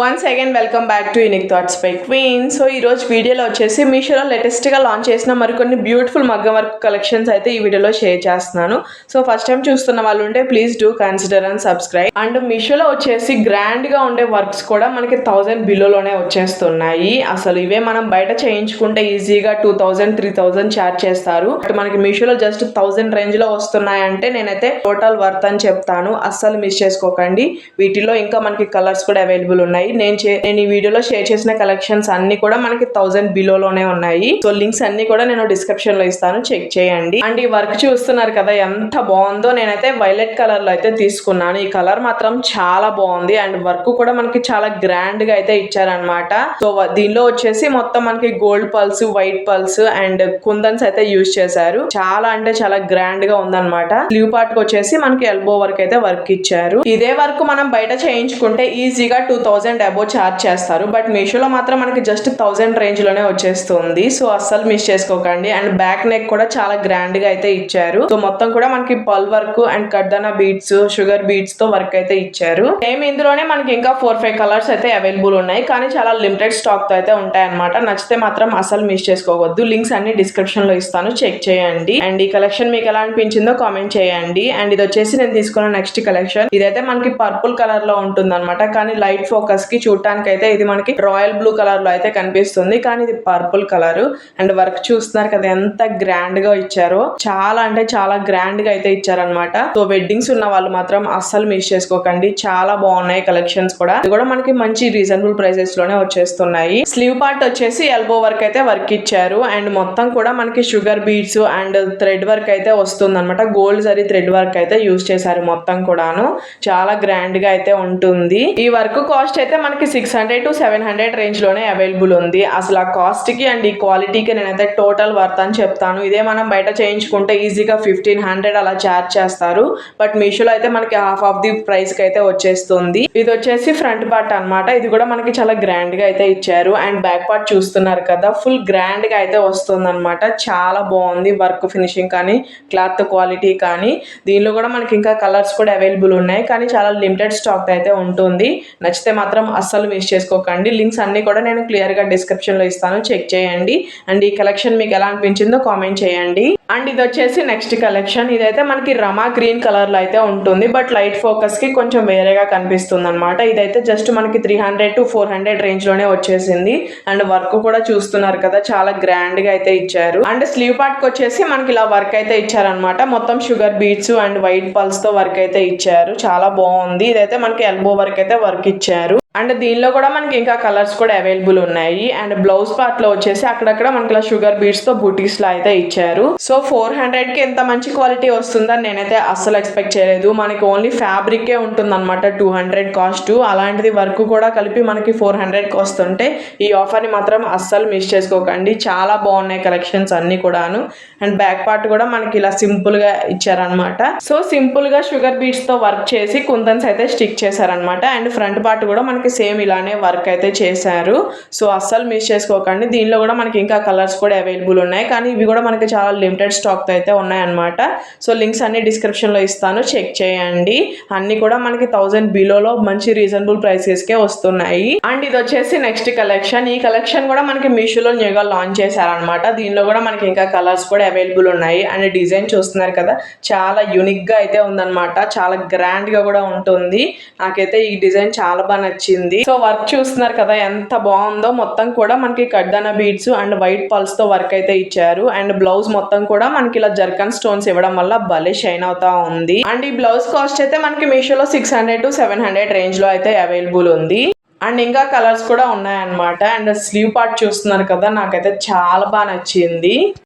Once again welcome back to unique thoughts by queen. So ఈ రోజు వీడియోలో వచ్చేసి మీషోలో లేటెస్ట్గా లాంచ్ చేసిన మరికొన్ని బ్యూటిఫుల్ మగ్గం వర్క్ కలెక్షన్స్ అయితే ఈ వీడియోలో షేర్ చేస్తున్నాను. సో ఫస్ట్ టైం చూస్తున్న వాళ్ళు ఉంటే please do consider and subscribe. And మీషోలో వచ్చేసి గ్రాండ్గా ఉండే వర్క్స్ కూడా మనకి 1000 బిలోలోనే వచ్చేస్తున్నాయి. అసలు ఇవే మనం బయట చేయించుకుంటే ఈజీగా 2000, 3000 ఛార్జ్ చేస్తారు. బట్ మనకి మీషోలో జస్ట్ 1000 రేంజ్లో వస్తున్నాయంటే నేనైతే టోటల్ వర్త్ అని చెప్తాను. అస్సలు మిస్ చేసుకోకండి. వీటిలో ఇంకా మనకి కలర్స్ కూడా అవైలబుల్ ఉన్నాయి. నేను ఈ వీడియోలో షేర్ చేసిన కలెక్షన్స్ అన్ని కూడా మనకి 1000 బిలోలోనే ఉన్నాయి. సో లింక్స్ అన్ని కూడా నేను డిస్క్రిప్షన్ లో ఇస్తాను, చెక్ చేయండి. అండ్ ఈ వర్క్ చూస్తున్నారు కదా ఎంత బాగుందో. నేనైతే వైలెట్ కలర్ లో అయితే తీసుకున్నాను. ఈ కలర్ మాత్రం చాలా బాగుంది. అండ్ వర్క్ కూడా మనకి చాలా గ్రాండ్ గా అయితే ఇచ్చారనమాట. సో దీనిలో వచ్చేసి మొత్తం మనకి gold pearls, white pearls and kundans అయితే యూజ్ చేశారు. చాలా అంటే చాలా గ్రాండ్ గా ఉందన్నమాట. స్లీవ్ పార్ట్ కి వచ్చేసి మనకి ఎల్బో వర్క్ అయితే వర్క్ ఇచ్చారు. ఇదే వర్క్ మనం బయట చేయించుకుంటే ఈజీగా 2000 అబో ఛార్జ్ చేస్తారు. బట్ మీషోలో మాత్రం మనకి జస్ట్ 1000 రేంజ్ లోనే వచ్చేస్తుంది. సో అస్సలు మిస్ చేసుకోకండి. అండ్ బ్యాక్ నెక్ కూడా చాలా గ్రాండ్ గా అయితే ఇచ్చారు. సో మొత్తం కూడా మనకి పల్ వర్క్ అండ్ కడ్దానా బీడ్స్, షుగర్ బీడ్స్ తో వర్క్ అయితే ఇచ్చారు. సేమ్ ఇందులోనే మనకి ఇంకా 4-5 కలర్స్ అయితే అవైలబుల్ ఉన్నాయి. కానీ చాలా లిమిటెడ్ స్టాక్ తో అయితే ఉంటాయి అనమాట. నచ్చితే మాత్రం అసలు మిస్ చేసుకోవద్దు. లింక్స్ అన్ని డిస్క్రిప్షన్ లో ఇస్తాను, చెక్ చేయండి. అండ్ ఈ కలెక్షన్ మీకు ఎలా అనిపించిందో కామెంట్ చేయండి. అండ్ ఇది వచ్చేసి నేను తీసుకున్న నెక్స్ట్ కలెక్షన్. ఇదైతే మనకి పర్పుల్ కలర్ లో ఉంటుంది అనమాట. కానీ లైట్ ఫోకస్ కి చూడటానికి అయితే ఇది మనకి రాయల్ బ్లూ కలర్ లో అయితే కనిపిస్తుంది. కానీ ఇది పర్పుల్ కలర్. అండ్ వర్క్ చూస్తున్నారు కదా ఎంత గ్రాండ్ గా ఇచ్చారో. చాలా అంటే చాలా గ్రాండ్ గా అయితే ఇచ్చారనమాట. సో వెడ్డింగ్స్ ఉన్న వాళ్ళు మాత్రం అస్సలు మిస్ చేసుకోకండి. చాలా బాగున్నాయి కలెక్షన్స్ కూడా. ఇది కూడా మనకి మంచి రీజనబుల్ ప్రైసెస్ లోనే వచ్చేస్తున్నాయి. స్లీవ్ పార్ట్ వచ్చేసి ఎల్బో వర్క్ అయితే వర్క్ ఇచ్చారు. అండ్ మొత్తం కూడా మనకి sugar beads and thread work అయితే వస్తుంది అనమాట. గోల్డ్ జరీ థ్రెడ్ వర్క్ అయితే యూజ్ చేశారు మొత్తం కూడాను. చాలా గ్రాండ్ గా అయితే ఉంటుంది. ఈ వర్క్ కాస్ట్ అయితే మనకి 600 to 700 రేంజ్ లోనే అవైలబుల్ ఉంది. అసలు ఆ కాస్ట్ కి అండ్ ఈ క్వాలిటీకి నేనైతే టోటల్ వర్త్ అని చెప్తాను. ఇదే మనం బయట చేయించుకుంటే ఈజీగా 1500 అలా ఛార్జ్ చేస్తారు. బట్ మీషోలో అయితే మనకి హాఫ్ ఆఫ్ ది ప్రైస్ కి అయితే వచ్చేస్తుంది. ఇది వచ్చేసి ఫ్రంట్ పార్ట్ అనమాట. ఇది కూడా మనకి చాలా గ్రాండ్ గా అయితే ఇచ్చారు. అండ్ బ్యాక్ పార్ట్ చూస్తున్నారు కదా ఫుల్ గ్రాండ్ గా అయితే వస్తుంది అనమాట. చాలా బాగుంది వర్క్ ఫినిషింగ్ కానీ క్లాత్ క్వాలిటీ కానీ. దీనిలో కూడా మనకి ఇంకా కలర్స్ కూడా అవైలబుల్ ఉన్నాయి. కానీ చాలా లిమిటెడ్ స్టాక్ అయితే ఉంటుంది. నచ్చితే మాత్రం అస్సలు మిస్ చేసుకోకండి. లింక్స్ అన్ని కూడా నేను క్లియర్ గా డిస్క్రిప్షన్ లో ఇస్తాను, చెక్ చేయండి. అండ్ ఈ కలెక్షన్ మీకు ఎలా అనిపించిందో కామెంట్ చేయండి. అండ్ ఇది వచ్చేసి నెక్స్ట్ కలెక్షన్. ఇదైతే మనకి రమా గ్రీన్ కలర్ లో అయితే ఉంటుంది. బట్ లైట్ ఫోకస్ కి కొంచెం వేరేగా కనిపిస్తుంది అనమాట. ఇదైతే జస్ట్ మనకి 300 to 400 రేంజ్ లోనే వచ్చేసింది. అండ్ వర్క్ కూడా చూస్తున్నారు కదా చాలా గ్రాండ్ గా అయితే ఇచ్చారు. అండ్ స్లీవ్ పార్ట్ కి వచ్చేసి మనకి ఇలా వర్క్ అయితే ఇచ్చారనమాట. మొత్తం sugar beads and white pulse తో వర్క్ అయితే ఇచ్చారు. చాలా బాగుంది. ఇదైతే మనకి ఎల్బో వర్క్ అయితే వర్క్ ఇచ్చారు. అండ్ దీనిలో కూడా మనకి ఇంకా కలర్స్ కూడా అవైలబుల్ ఉన్నాయి. అండ్ బ్లౌజ్ పార్ట్ లో వచ్చేసి అక్కడక్కడ మనకి ఇలా షుగర్ బీడ్స్ తో బూటీస్ లా అయితే ఇచ్చారు. సో 400 కి ఎంత మంచి క్వాలిటీ వస్తుందని నేనైతే అస్సలు ఎక్స్పెక్ట్ చేయలేదు. మనకి ఓన్లీ ఫ్యాబ్రికే ఉంటుంది అనమాట 200 కాస్ట్. అలాంటిది వర్క్ కూడా కలిపి మనకి 400 కి వస్తుంటే ఈ ఆఫర్ ని మాత్రం అస్సలు మిస్ చేసుకోకండి. చాలా బాగున్నాయి కలెక్షన్స్ అన్ని కూడాను. అండ్ బ్యాక్ పార్ట్ కూడా మనకి ఇలా సింపుల్ గా ఇచ్చారనమాట. సో సింపుల్ గా షుగర్ బీడ్స్ తో వర్క్ చేసి కుందన్స్ అయితే స్టిక్ చేశారనమాట. అండ్ ఫ్రంట్ పార్ట్ కూడా మనకి సేమ్ ఇలానే వర్క్ అయితే చేశారు. సో అస్సలు మిస్ చేసుకోకండి. దీనిలో కూడా మనకి ఇంకా కలర్స్ కూడా అవైలబుల్ ఉన్నాయి. కానీ ఇవి కూడా మనకి చాలా లిమిటెడ్ స్టాక్ తో అయితే ఉన్నాయన్నమాట. సో లింక్స్ అన్ని డిస్క్రిప్షన్ లో ఇస్తాను, చెక్ చేయండి. అన్ని కూడా మనకి 1000 బిలోలో మంచి రీజనబుల్ ప్రైసెస్ కే వస్తున్నాయి. అండ్ ఇది వచ్చేసి నెక్స్ట్ కలెక్షన్. ఈ కలెక్షన్ కూడా మనకి మీషోలో న్యూగా లాంచ్ చేశారనమాట. దీనిలో కూడా మనకి ఇంకా కలర్స్ కూడా అవైలబుల్ ఉన్నాయి. అండ్ డిజైన్ చూస్తున్నారు కదా చాలా యూనిక్ గా అయితే ఉందన్నమాట. చాలా గ్రాండ్ గా కూడా ఉంటుంది. నాకైతే ఈ డిజైన్ చాలా బాగా నచ్చింది. సో వర్క్ చూస్తున్నారు కదా ఎంత బాగుందో. మొత్తం కూడా మనకి కడ్దానా బీడ్స్ అండ్ వైట్ పల్స్ తో వర్క్ అయితే ఇచ్చారు. అండ్ బ్లౌజ్ మొత్తం కూడా మనకి ఇలా జర్కన్ స్టోన్స్ ఇవ్వడం వల్ల భలే షైన్ అవుతా ఉంది. అండ్ ఈ బ్లౌజ్ కాస్ట్ అయితే మనకి మీషోలో 600 to 700 రేంజ్ లో అయితే అవైలబుల్ ఉంది. అండ్ ఇంకా కలర్స్ కూడా ఉన్నాయన్నమాట. అండ్ స్లీవ్ పార్ట్ చూస్తున్నారు కదా నాకైతే చాలా బాగా నచ్చింది.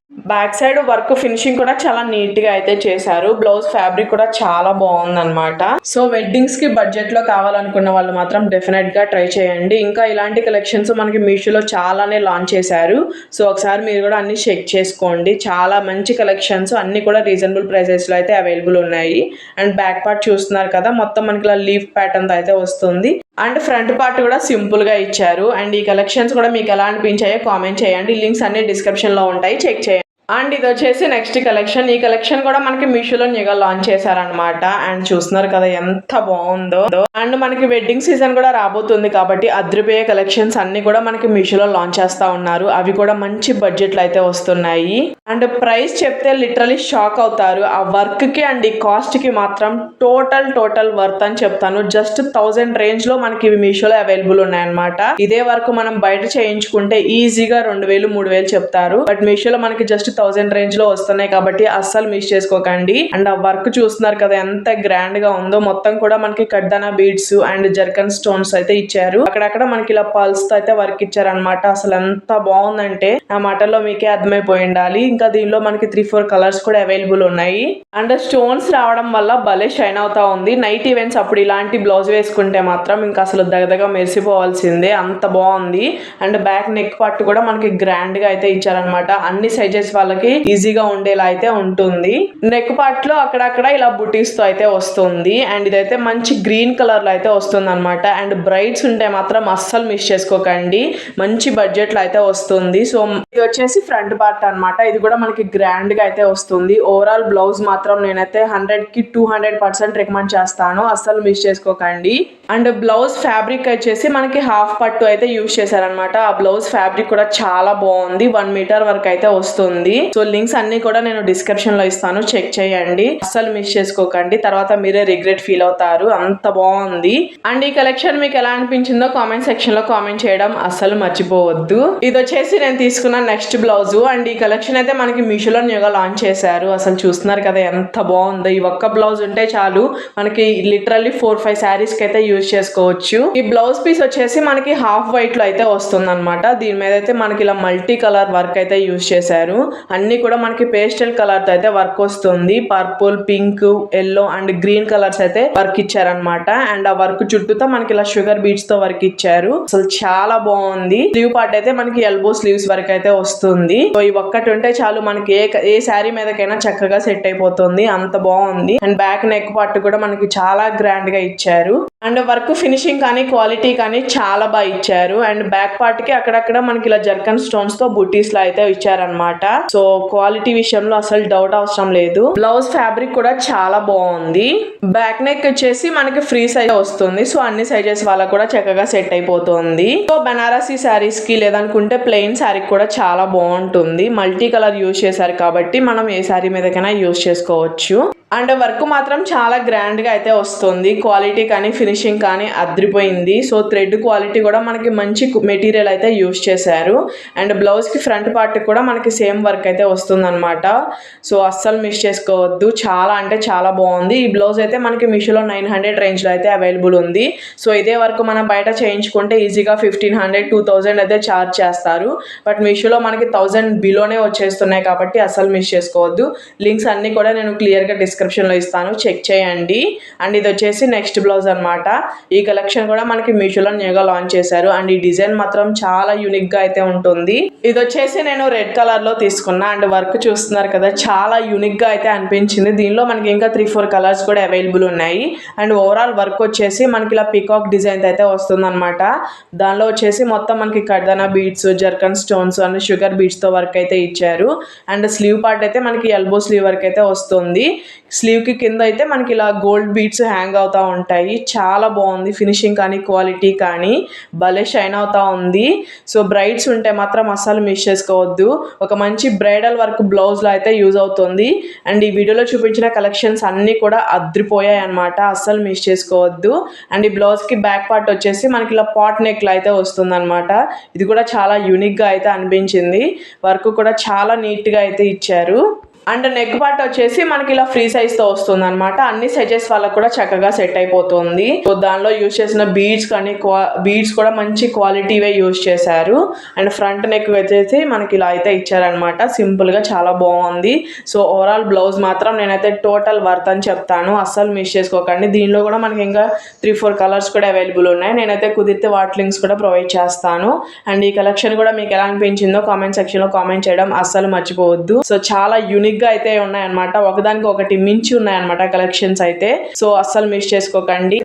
బ్యాక్ సైడ్ వర్క్ ఫినిషింగ్ కూడా చాలా నీట్ గా అయితే చేశారు. బ్లౌజ్ ఫ్యాబ్రిక్ కూడా చాలా బాగుంది అనమాట. సో వెడ్డింగ్స్ కి బడ్జెట్ లో కావాలనుకున్న వాళ్ళు మాత్రం డెఫినెట్ గా ట్రై చేయండి. ఇంకా ఇలాంటి కలెక్షన్స్ మనకి మీషోలో చాలానే లాంచ్ చేశారు. సో ఒకసారి మీరు కూడా అన్ని చెక్ చేసుకోండి. చాలా మంచి కలెక్షన్స్ అన్ని కూడా రీజనబుల్ ప్రైసెస్ లో అయితే అవైలబుల్ ఉన్నాయి. అండ్ బ్యాక్ పార్ట్ చూస్తున్నారు కదా మొత్తం మనకి ఇలా లీఫ్ ప్యాటర్న్ తో అయితే వస్తుంది. అండ్ ఫ్రంట్ పార్ట్ కూడా సింపుల్ గా ఇచ్చారు. అండ్ ఈ కలెక్షన్స్ కూడా మీకు ఎలా అనిపించాయో కామెంట్ చేయండి. లింక్స్ అన్ని డిస్క్రిప్షన్ లో ఉంటాయి, చెక్ చేయండి. అండ్ ఇది వచ్చేసి నెక్స్ట్ కలెక్షన్. ఈ కలెక్షన్ కూడా మనకి మీషోలో న్యూగా లాంచ్ చేశారనమాట. అండ్ చూస్తున్నారు కదా ఎంత బాగుందో. అండ్ మనకి వెడ్డింగ్ సీజన్ కూడా రాబోతుంది కాబట్టి అద్రిపోయే కలెక్షన్స్ అన్ని కూడా మనకి మీషోలో లాంచ్ చేస్తా ఉన్నారు. అవి కూడా మంచి బడ్జెట్లో అయితే వస్తున్నాయి. అండ్ ప్రైస్ చెప్తే లిటరలీ షాక్ అవుతారు. ఆ వర్క్ కి అండ్ ఈ కాస్ట్ కి మాత్రం టోటల్ వర్త్ అని చెప్తాను. జస్ట్ 1000 రేంజ్ లో మనకి ఇవి మీషోలో అవైలబుల్ ఉన్నాయన్నమాట. ఇదే వర్క్ మనం బయట చేయించుకుంటే ఈజీగా 2000 3000 చెప్తారు. బట్ మీషోలో మనకి జస్ట్ 1000 రేంజ్ లో వస్తున్నాయి కాబట్టి అస్సలు మిస్ చేసుకోకండి. అండ్ ఆ వర్క్ చూస్తున్నారు కదా ఎంత గ్రాండ్ గా ఉందో. మొత్తం కూడా మనకి కడ్దానా బీడ్స్ అండ్ జర్కన్ స్టోన్స్ అయితే ఇచ్చారు. అక్కడక్కడ మనకి ఇలా పల్స్ తో అయితే వర్క్ ఇచ్చారనమాట. అసలు ఎంత బాగుందంటే ఆ మాటల్లో మీకే అర్థమైపోయి ఉండాలి. ఇంకా దీనిలో మనకి 3-4 కలర్స్ కూడా అవైలబుల్ ఉన్నాయి. అండ్ స్టోన్స్ రావడం వల్ల భలే షైన్ అవుతా ఉంది. నైట్ ఈవెంట్స్ అప్పుడు ఇలాంటి బ్లౌజ్ వేసుకుంటే మాత్రం ఇంకా అసలు దగదగా మెరిసిపోవాల్సిందే, అంత బాగుంది. అండ్ బ్యాక్ నెక్ పార్ట్ కూడా మనకి గ్రాండ్ గా అయితే ఇచ్చారనమాట. అన్ని సైజెస్ వాళ్ళకి ఈజీగా ఉండేలా అయితే ఉంటుంది. నెక్ పార్ట్ లో అక్కడక్కడ ఇలా బుటీస్ తో అయితే వస్తుంది. అండ్ ఇదైతే మంచి గ్రీన్ కలర్ లో అయితే వస్తుంది అనమాట. అండ్ బ్రైడ్స్ ఉంటే మాత్రం అస్సలు మిస్ చేసుకోకండి, మంచి బడ్జెట్ లో అయితే వస్తుంది. సో ఇది వచ్చేసి ఫ్రంట్ పార్ట్ అనమాట. ఇది కూడా మనకి గ్రాండ్ గా అయితే వస్తుంది. ఓవరాల్ బ్లౌజ్ మాత్రం నేనైతే 100కి 200% రికమెండ్ చేస్తాను, అస్సలు మిస్ చేసుకోకండి. అండ్ బ్లౌజ్ ఫ్యాబ్రిక్ వచ్చేసి మనకి హాఫ్ పట్టు అయితే యూజ్ చేశారనమాట. ఆ బ్లౌజ్ ఫ్యాబ్రిక్ కూడా చాలా బాగుంది. 1 మీటర్ వరకు అయితే వస్తుంది. సో లింక్స్ అన్ని కూడా నేను డిస్క్రిప్షన్ లో ఇస్తాను, చెక్ చేయండి, అస్సలు మిస్ చేసుకోకండి. తర్వాత మీరే రిగ్రెట్ ఫీల్ అవుతారు, అంత బాగుంది. అండ్ ఈ కలెక్షన్ మీకు ఎలా అనిపించిందో కామెంట్ సెక్షన్ లో కామెంట్ చేయడం అస్సలు మర్చిపోవద్దు. ఇది వచ్చేసి నేను తీసుకున్న నెక్స్ట్ బ్లౌజ్. అండ్ ఈ కలెక్షన్ అయితే మనకి మీషోలో న్యూగా లాంచ్ చేశారు. అసలు చూస్తున్నారు కదా ఎంత బాగుందో. ఈ ఒక్క బ్లౌజ్ ఉంటే చాలు మనకి లిటరల్లీ 4-5 శారీస్ కి అయితే యూజ్ చేసుకోవచ్చు. ఈ బ్లౌజ్ పీస్ వచ్చేసి మనకి హాఫ్ వైట్ లో అయితే వస్తుంది అనమాట. దీని మీద అయితే మనకి ఇలా మల్టీ కలర్ వర్క్ అయితే యూజ్ చేశారు. అన్ని కూడా మనకి పేస్టల్ కలర్ తో అయితే వర్క్ వస్తుంది. Purple, pink, yellow and green colours అయితే వర్క్ ఇచ్చారనమాట. అండ్ ఆ వర్క్ చుట్టూతో మనకి ఇలా షుగర్ బీడ్స్ తో వర్క్ ఇచ్చారు. అసలు చాలా బాగుంది. స్లీవ్ పార్ట్ అయితే మనకి ఎల్బో స్లీవ్స్ వరకు అయితే వస్తుంది. సో ఈ ఒక్కటి ఉంటే చాలు మనకి ఏ శారీ మీదకైనా చక్కగా సెట్ అయిపోతుంది, అంత బాగుంది. అండ్ బ్యాక్ నెక్ పార్ట్ కూడా మనకి చాలా గ్రాండ్ గా ఇచ్చారు. అండ్ వర్క్ ఫినిషింగ్ కానీ క్వాలిటీ కానీ చాలా బాగా ఇచ్చారు. అండ్ బ్యాక్ పార్ట్ కి అక్కడక్కడ మనకి ఇలా జర్కన్ స్టోన్స్ తో బుటీస్ లా అయితే ఇచ్చారనమాట. సో క్వాలిటీ విషయంలో అసలు డౌట్ అవసరం లేదు. బ్లౌజ్ ఫ్యాబ్రిక్ కూడా చాలా బాగుంది. బ్యాక్ నెక్ వచ్చేసి మనకి ఫ్రీ సైజ్ వస్తుంది. సో అన్ని సైజెస్ వాళ్ళకు కూడా చక్కగా సెట్ అయిపోతుంది. సో బనారసీ శారీస్ కి లేదనుకుంటే ప్లెయిన్ శారీ కూడా చాలా బాగుంటుంది. మల్టీ కలర్ యూజ్ చేశారు కాబట్టి మనం ఏ శారీ మీదకైనా యూజ్ చేసుకోవచ్చు. అండ్ వర్క్ మాత్రం చాలా గ్రాండ్ గా అయితే వస్తుంది. క్వాలిటీ కానీ ఫినిషింగ్ కానీ అద్రిపోయింది. సో థ్రెడ్ క్వాలిటీ కూడా మనకి మంచి మెటీరియల్ అయితే యూజ్ చేశారు. అండ్ బ్లౌజ్ కి ఫ్రంట్ పార్ట్ కూడా మనకి సేమ్ వర్క్ అయితే వస్తుంది అనమాట. సో అస్సలు మిస్ చేసుకోవద్దు, చాలా అంటే చాలా బాగుంది. ఈ బ్లౌజ్ అయితే మనకి మీషోలో 900 రేంజ్ లో అయితే అవైలబుల్ ఉంది. సో ఇదే వర్క్ మనం బయట చేయించుకుంటే ఈజీగా 1500-2000 అయితే ఛార్జ్ చేస్తారు. బట్ మీషోలో మనకి 1000 బిలోనే వచ్చేస్తున్నాయి కాబట్టి అస్సలు మిస్ చేసుకోవద్దు. లింక్స్ అన్ని కూడా నేను క్లియర్ గా డిస్క్రిప్షన్ లో ఇస్తాను, చెక్ చేయండి. అండ్ ఇది వచ్చేసి నెక్స్ట్ బ్లౌజ్ అనమాట. ఈ కలెక్షన్ కూడా మనకి మీషోలో న్యూగా లాంచ్ చేశారు. అండ్ ఈ డిజైన్ మాత్రం చాలా యూనిక్ గా అయితే ఉంటుంది. ఇది వచ్చేసి నేను రెడ్ కలర్ లో తీసుకున్నా. అండ్ వర్క్ చూస్తున్నారు కదా చాలా యూనిక్ గా అయితే అనిపించింది. దీనిలో మనకి ఇంకా 3-4 కలర్స్ కూడా అవైలబుల్ ఉన్నాయి. అండ్ ఓవరాల్ వర్క్ వచ్చేసి మనకి ఇలా పికాక్ డిజైన్ అయితే వస్తుంది అనమాట. దానిలో వచ్చేసి మొత్తం మనకి కడ్దానా beads, zircon stones and sugar beads తో వర్క్ అయితే ఇచ్చారు. అండ్ స్లీవ్ పార్ట్ అయితే మనకి ఎల్బో స్లీవ్ వర్క్ అయితే వస్తుంది. స్లీవ్ కి కింద అయితే మనకి ఇలా గోల్డ్ బీడ్స్ హ్యాంగ్ అవుతా ఉంటాయి. చాలా బాగుంది. ఫినిషింగ్ కానీ క్వాలిటీ కానీ భలే షైన్ అవుతా ఉంది. సో బ్రైడ్స్ ఉంటే మాత్రం అస్సలు మిస్ చేసుకోవద్దు. ఒక మంచి బ్రైడల్ వర్క్ బ్లౌజ్ లో అయితే యూజ్ అవుతుంది. అండ్ ఈ వీడియోలో చూపించిన కలెక్షన్స్ అన్ని కూడా అద్రిపోయాయి అనమాట, అస్సలు మిస్ చేసుకోవద్దు. అండ్ ఈ బ్లౌజ్ కి బ్యాక్ పార్ట్ వచ్చేసి మనకి ఇలా పాట్ నెక్ లో అయితే వస్తుంది అనమాట. ఇది కూడా చాలా యూనిక్ గా అయితే అనిపించింది. వర్క్ కూడా చాలా నీట్ గా అయితే ఇచ్చారు. అండ్ నెక్ పార్ట్ వచ్చేసి మనకి ఇలా ఫ్రీ సైజ్ తో వస్తుంది అనమాట. అన్ని సైజెస్ వాళ్ళకు కూడా చక్కగా సెట్ అయిపోతుంది. సో దానిలో యూజ్ చేసిన బీడ్స్ కానీ బీడ్స్ కూడా మంచి క్వాలిటీవే యూజ్ చేశారు. అండ్ ఫ్రంట్ నెక్ వచ్చేసి మనకి ఇలా అయితే ఇచ్చారనమాట. సింపుల్ గా చాలా బాగుంది. సో ఓవరాల్ బ్లౌజ్ మాత్రం నేనైతే టోటల్ వర్త్ అని చెప్తాను, అస్సలు మిస్ చేసుకోకండి. దీనిలో కూడా మనకి ఇంకా 3-4 కలర్స్ కూడా అవైలబుల్ ఉన్నాయి. నేనైతే కుదిరితే వాటి లింక్స్ కూడా ప్రొవైడ్ చేస్తాను. అండ్ ఈ కలెక్షన్ కూడా మీకు ఎలా అనిపించిందో కామెంట్ సెక్షన్ లో కామెంట్ చేయడం అస్సలు మర్చిపోవద్దు. సో చాలా యూనిక్ గా అయితే ఉన్నాయన్నమాట. ఒకదానికి ఒకటి మించి ఉన్నాయన్నమాట కలెక్షన్స్ అయితే. సో అస్సలు మిస్ చేసుకోకండి.